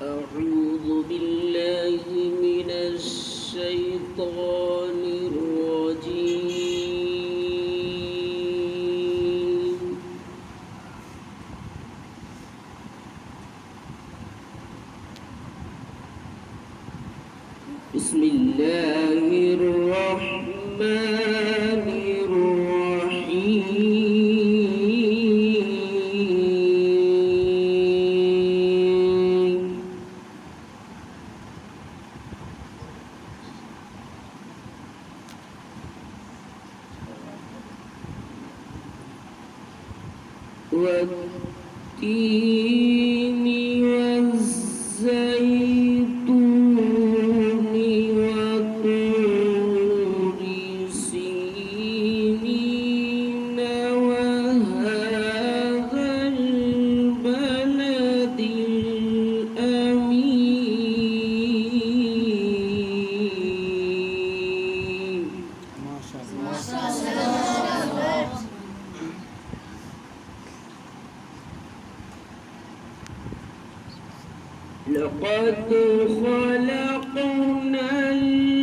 أعوذ بالله من الشيطان الرجيم. بسم الله الرحمن الرحيم. والتين والزيتون وطور سينين وهذا البلد الأمين. ما شاء الله. لقد خلقنا الإنسان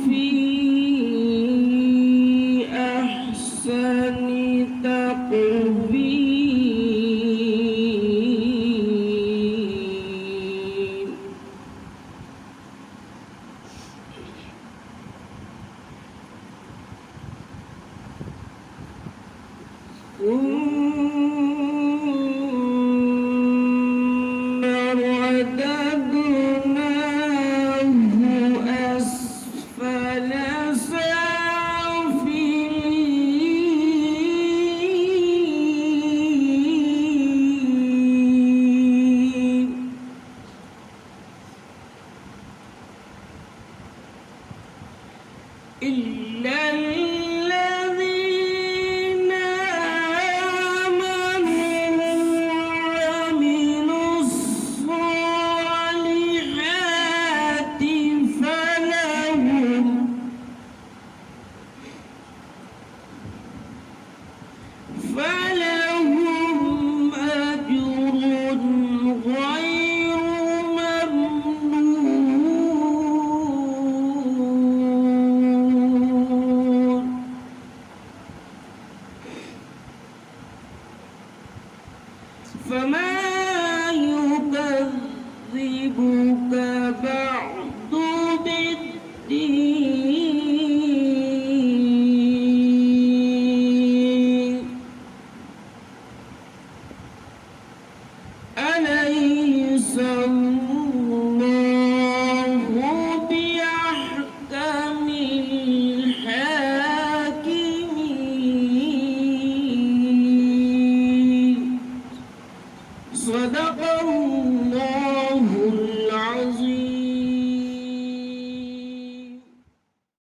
في أحسن تقويم. ثم رددناه أسفل سافلين. إلا الذين آمنوا وعملوا الصالحات فلهم أجر غير ممنون. فما يكذبك بعد بالدين. أليس الله بأحكم الحاكمين. صدق الله